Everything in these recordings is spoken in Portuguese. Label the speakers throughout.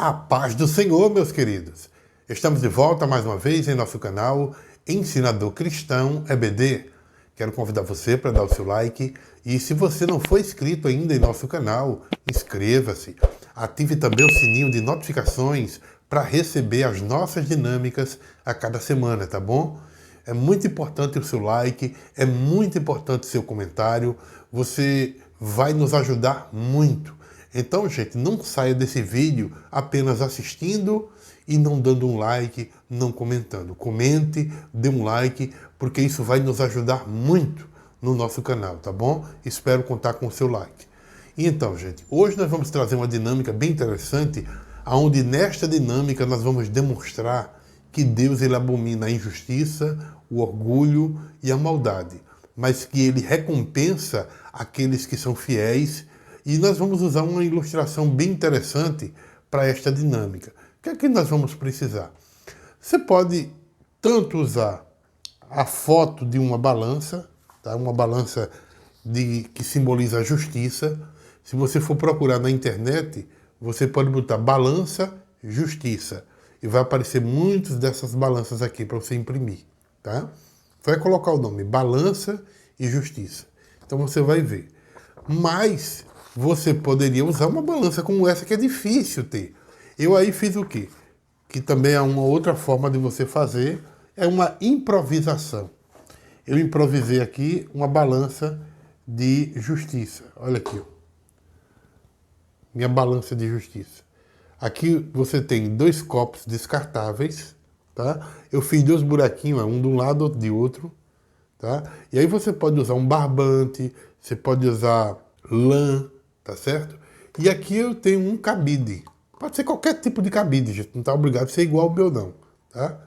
Speaker 1: A paz do Senhor, meus queridos! Estamos de volta mais uma vez em nosso canal Ensinador Cristão EBD. Quero convidar você para dar o seu like e se você não for inscrito ainda em nosso canal, inscreva-se. Ative também o sininho de notificações para receber as nossas dinâmicas a cada semana, tá bom? É muito importante o seu like, é muito importante o seu comentário, você vai nos ajudar muito. Então, gente, não saia desse vídeo apenas assistindo e não dando um like, não comentando. Comente, dê um like, porque isso vai nos ajudar muito no nosso canal, tá bom? Espero contar com o seu like. E então, gente, hoje nós vamos trazer uma dinâmica bem interessante, onde nesta dinâmica nós vamos demonstrar que Deus ele abomina a injustiça, o orgulho e a maldade, mas que ele recompensa aqueles que são fiéis. E nós vamos usar uma ilustração bem interessante para esta dinâmica. O que é que nós vamos precisar? Você pode tanto usar a foto de uma balança, tá? Uma balança que simboliza a justiça. Se você for procurar na internet, você pode botar balança, justiça. E vai aparecer muitas dessas balanças aqui para você imprimir. Tá? Vai colocar o nome balança e justiça. Então você vai ver. Mas você poderia usar uma balança como essa, que é difícil ter. Eu aí fiz o quê? Que também é uma outra forma de você fazer, é uma improvisação. Eu improvisei aqui uma balança de justiça. Olha aqui, ó. Minha balança de justiça. Aqui você tem dois copos descartáveis, tá? Eu fiz dois buraquinhos, um de um lado, outro de outro, tá? E aí você pode usar um barbante, você pode usar lã, tá certo? E aqui eu tenho um cabide. Pode ser qualquer tipo de cabide, gente. Não está obrigado a ser igual ao meu, não. Tá?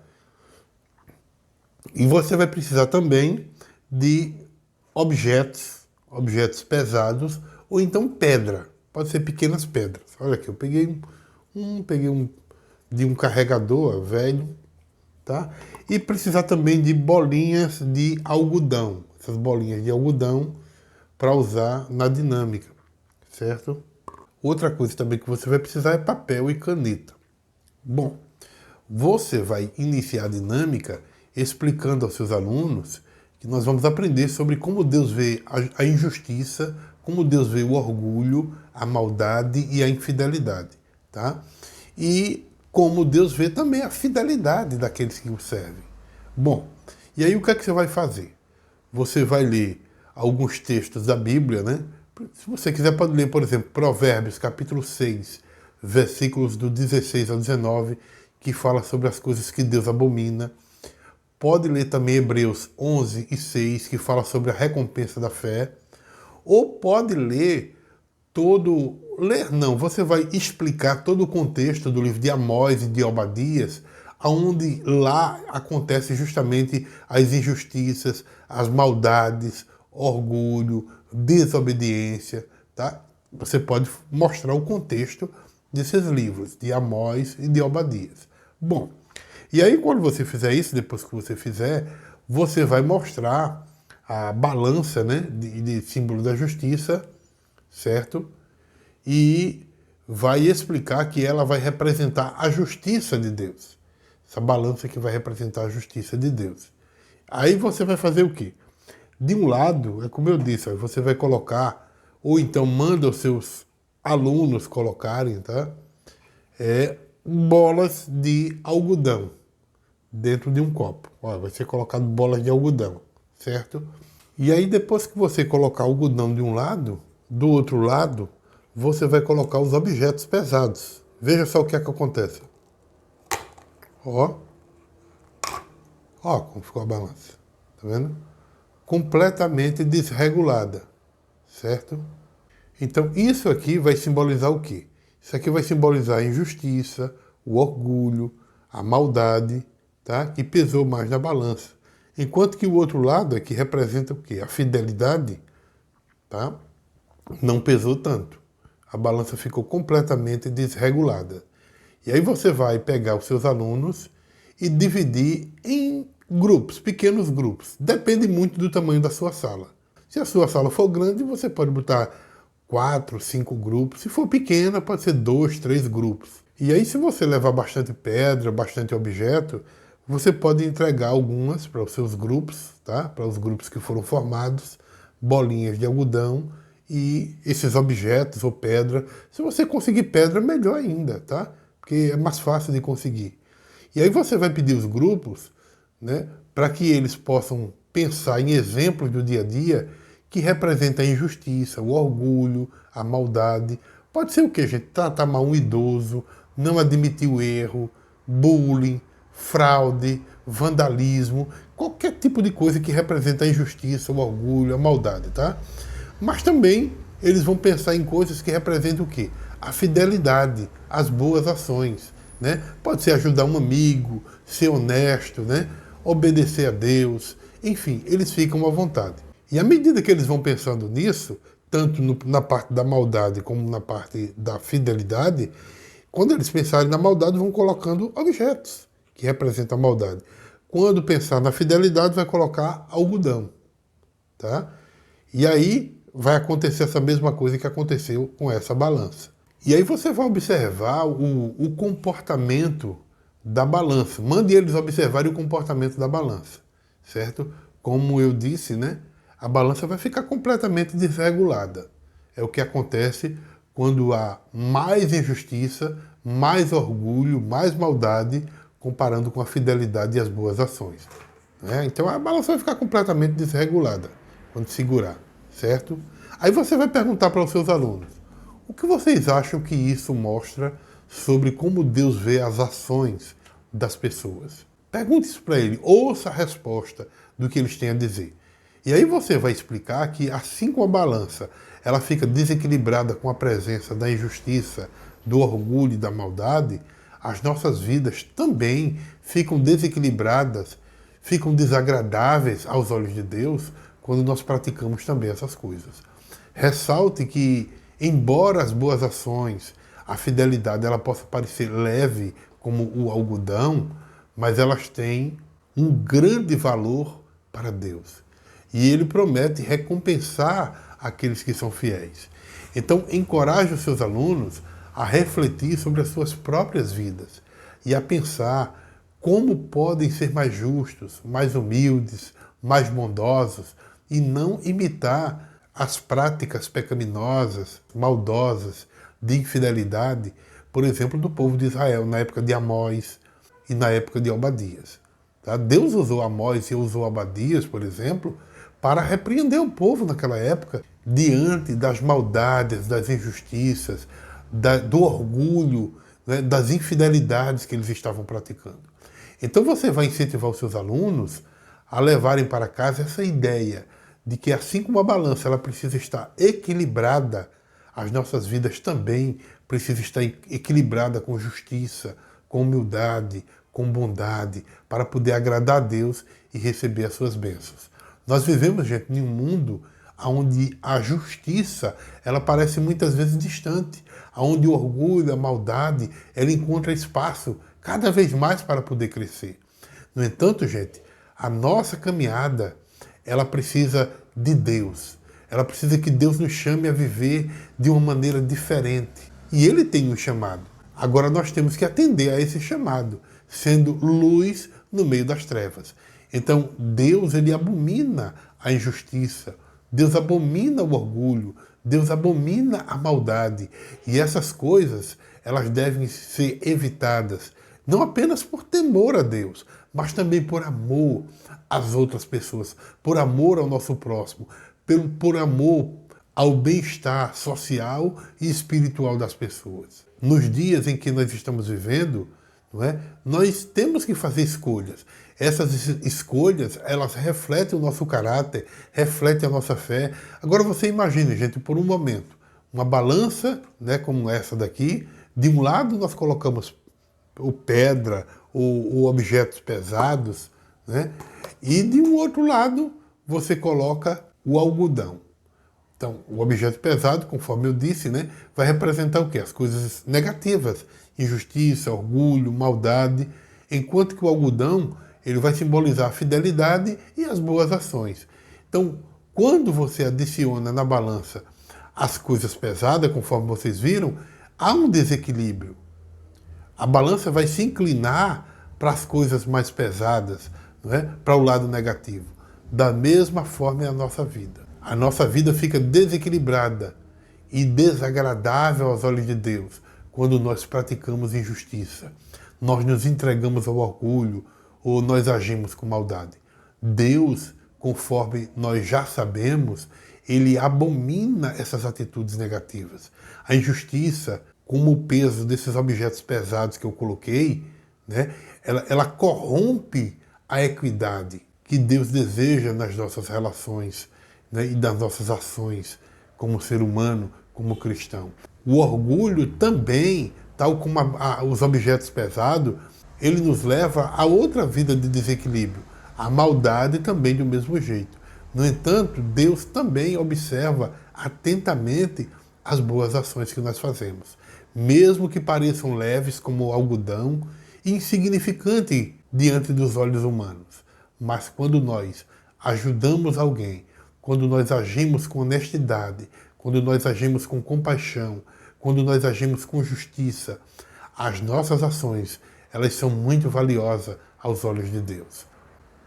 Speaker 1: E você vai precisar também de objetos pesados, ou então pedra. Pode ser pequenas pedras. Olha aqui, eu peguei um de um carregador velho, tá? E precisar também de bolinhas de algodão. Essas bolinhas de algodão para usar na dinâmica. Certo? Outra coisa também que você vai precisar é papel e caneta. Bom, você vai iniciar a dinâmica explicando aos seus alunos que nós vamos aprender sobre como Deus vê a injustiça, como Deus vê o orgulho, a maldade e a infidelidade, tá? E como Deus vê também a fidelidade daqueles que o servem. Bom, e aí o que é que você vai fazer? Você vai ler alguns textos da Bíblia, né? Se você quiser, pode ler, por exemplo, Provérbios, capítulo 6, versículos do 16 ao 19, que fala sobre as coisas que Deus abomina. Pode ler também Hebreus 11 e 6, que fala sobre a recompensa da fé. Ou pode ler você vai explicar todo o contexto do livro de Amós e de Obadias, onde lá acontece justamente as injustiças, as maldades, orgulho, desobediência, tá? Você pode mostrar o contexto desses livros, de Amós e de Obadias. Bom, e aí quando você fizer isso, depois que você fizer, você vai mostrar a balança, né, de símbolo da justiça, certo? E vai explicar que ela vai representar a justiça de Deus. Essa balança que vai representar a justiça de Deus. Aí você vai fazer o quê? De um lado, é como eu disse, você vai colocar, ou então manda os seus alunos colocarem, tá? Bolas de algodão dentro de um copo. Ó, vai ser colocado bolas de algodão, certo? E aí depois que você colocar algodão de um lado, do outro lado, você vai colocar os objetos pesados. Veja só o que é que acontece. Ó como ficou a balança. Tá vendo? Completamente desregulada, certo? Então isso aqui vai simbolizar o quê? Isso aqui vai simbolizar a injustiça, o orgulho, a maldade, tá? Que pesou mais na balança. Enquanto que o outro lado aqui representa o quê? A fidelidade, tá? Não pesou tanto. A balança ficou completamente desregulada. E aí você vai pegar os seus alunos e dividir em grupos, pequenos grupos. Depende muito do tamanho da sua sala. Se a sua sala for grande, você pode botar 4, 5 grupos. Se for pequena, pode ser 2, 3 grupos. E aí, se você levar bastante pedra, bastante objeto, você pode entregar algumas para os seus grupos, tá? Para os grupos que foram formados, bolinhas de algodão e esses objetos ou pedra. Se você conseguir pedra, melhor ainda, tá? Porque é mais fácil de conseguir. E aí você vai pedir os grupos, né, para que eles possam pensar em exemplos do dia a dia que representam a injustiça, o orgulho, a maldade. Pode ser o quê, gente? Tratar mal um idoso, não admitir o erro, bullying, fraude, vandalismo, qualquer tipo de coisa que representa a injustiça, o orgulho, a maldade, tá? Mas também eles vão pensar em coisas que representam o quê? A fidelidade, as boas ações, né? Pode ser ajudar um amigo, ser honesto, né? Obedecer a Deus, enfim, eles ficam à vontade. E à medida que eles vão pensando nisso, tanto na parte da maldade como na parte da fidelidade, quando eles pensarem na maldade, vão colocando objetos que representam a maldade. Quando pensar na fidelidade, vai colocar algodão, tá? E aí vai acontecer essa mesma coisa que aconteceu com essa balança. E aí você vai observar o comportamento da balança. Mande eles observarem o comportamento da balança, certo? Como eu disse, né? A balança vai ficar completamente desregulada. É o que acontece quando há mais injustiça, mais orgulho, mais maldade, comparando com a fidelidade e as boas ações, né? Então a balança vai ficar completamente desregulada quando segurar, certo? Aí você vai perguntar para os seus alunos: o que vocês acham que isso mostra sobre como Deus vê as ações das pessoas? Pergunte isso para ele, ouça a resposta do que eles têm a dizer. E aí você vai explicar que, assim como a balança ela fica desequilibrada com a presença da injustiça, do orgulho e da maldade, as nossas vidas também ficam desequilibradas, ficam desagradáveis aos olhos de Deus quando nós praticamos também essas coisas. Ressalte que, embora as boas ações, a fidelidade, ela possa parecer leve como o algodão, mas elas têm um grande valor para Deus. E Ele promete recompensar aqueles que são fiéis. Então, encoraje os seus alunos a refletir sobre as suas próprias vidas e a pensar como podem ser mais justos, mais humildes, mais bondosos e não imitar as práticas pecaminosas, maldosas, de infidelidade, por exemplo, do povo de Israel na época de Amós e na época de Obadias. Tá? Deus usou Amós e usou Obadias, por exemplo, para repreender o povo naquela época diante das maldades, das injustiças, do orgulho, né, das infidelidades que eles estavam praticando. Então você vai incentivar os seus alunos a levarem para casa essa ideia de que, assim como a balança ela precisa estar equilibrada, as nossas vidas também precisam estar equilibradas com justiça, com humildade, com bondade, para poder agradar a Deus e receber as suas bênçãos. Nós vivemos, gente, em um mundo onde a justiça ela parece muitas vezes distante, onde o orgulho, a maldade, ela encontra espaço cada vez mais para poder crescer. No entanto, gente, a nossa caminhada, ela precisa de Deus. Ela precisa que Deus nos chame a viver de uma maneira diferente. E Ele tem um chamado. Agora nós temos que atender a esse chamado, sendo luz no meio das trevas. Então, Deus, Ele abomina a injustiça, Deus abomina o orgulho, Deus abomina a maldade. E essas coisas, elas devem ser evitadas, não apenas por temor a Deus, mas também por amor às outras pessoas, por amor ao nosso próximo, por amor ao bem-estar social e espiritual das pessoas. Nos dias em que nós estamos vivendo, não é? Nós temos que fazer escolhas. Essas escolhas, elas refletem o nosso caráter, refletem a nossa fé. Agora você imagine, gente, por um momento, uma balança, né, como essa daqui, de um lado nós colocamos ou pedra ou objetos pesados, né, e de um outro lado você coloca o algodão. Então, o objeto pesado, conforme eu disse, né, vai representar o quê? As coisas negativas, injustiça, orgulho, maldade, enquanto que o algodão ele vai simbolizar a fidelidade e as boas ações. Então, quando você adiciona na balança as coisas pesadas, conforme vocês viram, há um desequilíbrio. A balança vai se inclinar para as coisas mais pesadas, não é? Para o lado negativo. Da mesma forma é a nossa vida. A nossa vida fica desequilibrada e desagradável aos olhos de Deus quando nós praticamos injustiça, nós nos entregamos ao orgulho ou nós agimos com maldade. Deus, conforme nós já sabemos, ele abomina essas atitudes negativas. A injustiça, como o peso desses objetos pesados que eu coloquei, né, ela corrompe a equidade que Deus deseja nas nossas relações, né, e das nossas ações como ser humano, como cristão. O orgulho também, tal como os objetos pesados, ele nos leva a outra vida de desequilíbrio. A maldade também do mesmo jeito. No entanto, Deus também observa atentamente as boas ações que nós fazemos. Mesmo que pareçam leves como algodão e insignificante diante dos olhos humanos. Mas quando nós ajudamos alguém, quando nós agimos com honestidade, quando nós agimos com compaixão, quando nós agimos com justiça, as nossas ações, elas são muito valiosas aos olhos de Deus.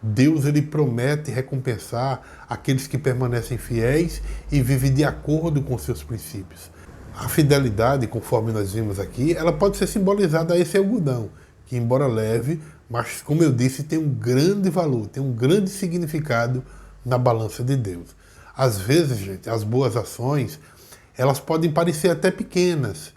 Speaker 1: Deus, ele promete recompensar aqueles que permanecem fiéis e vivem de acordo com seus princípios. A fidelidade, conforme nós vimos aqui, ela pode ser simbolizada a esse algodão, que embora leve, mas como eu disse, tem um grande valor, tem um grande significado na balança de Deus. Às vezes, gente, as boas ações, elas podem parecer até pequenas,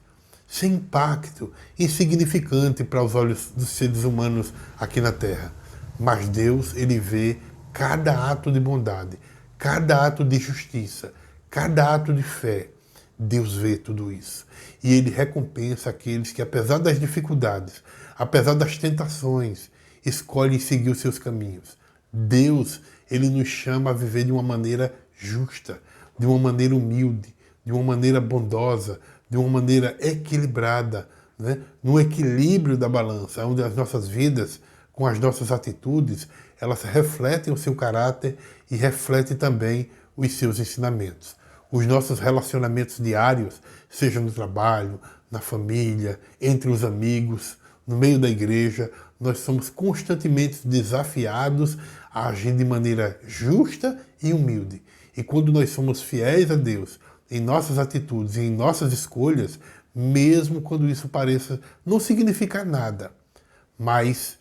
Speaker 1: sem impacto, insignificante para os olhos dos seres humanos aqui na Terra. Mas Deus, ele vê cada ato de bondade, cada ato de justiça, cada ato de fé. Deus vê tudo isso. E ele recompensa aqueles que, apesar das dificuldades, apesar das tentações, escolhem seguir os seus caminhos. Deus, ele nos chama a viver de uma maneira justa, de uma maneira humilde, de uma maneira bondosa, de uma maneira equilibrada, né? No equilíbrio da balança, onde as nossas vidas, com as nossas atitudes, elas refletem o seu caráter e refletem também os seus ensinamentos. Os nossos relacionamentos diários, seja no trabalho, na família, entre os amigos, no meio da igreja, nós somos constantemente desafiados a agir de maneira justa e humilde. E quando nós somos fiéis a Deus, em nossas atitudes e em nossas escolhas, mesmo quando isso pareça não significar nada, mas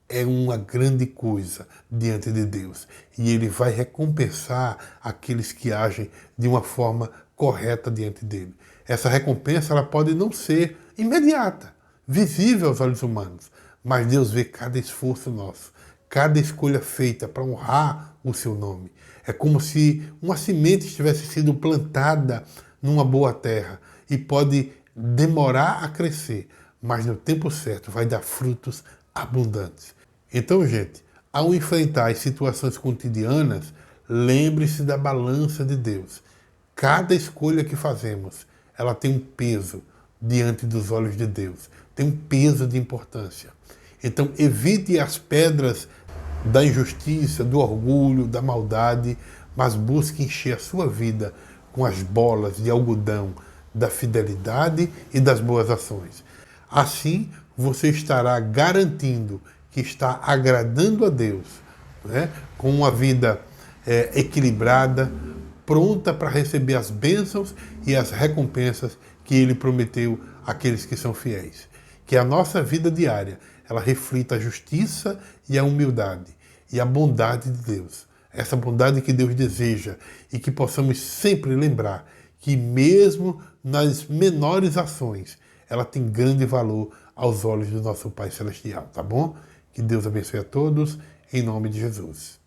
Speaker 1: é uma grande coisa diante de Deus. E ele vai recompensar aqueles que agem de uma forma correta diante dele. Essa recompensa, ela pode não ser imediata, visível aos olhos humanos, mas Deus vê cada esforço nosso, cada escolha feita para honrar o seu nome. É como se uma semente tivesse sido plantada numa boa terra e pode demorar a crescer, mas no tempo certo vai dar frutos abundantes. Então, gente, ao enfrentar as situações cotidianas, lembre-se da balança de Deus. Cada escolha que fazemos, ela tem um peso diante dos olhos de Deus, tem um peso de importância. Então, evite as pedras da injustiça, do orgulho, da maldade, mas busque encher a sua vida com as bolas de algodão da fidelidade e das boas ações. Assim, você estará garantindo que está agradando a Deus, né? Com uma vida equilibrada, pronta para receber as bênçãos e as recompensas que Ele prometeu àqueles que são fiéis. Que a nossa vida diária, ela reflita a justiça e a humildade e a bondade de Deus. Essa bondade que Deus deseja e que possamos sempre lembrar que mesmo nas menores ações, ela tem grande valor aos olhos do nosso Pai Celestial, tá bom? Que Deus abençoe a todos, em nome de Jesus.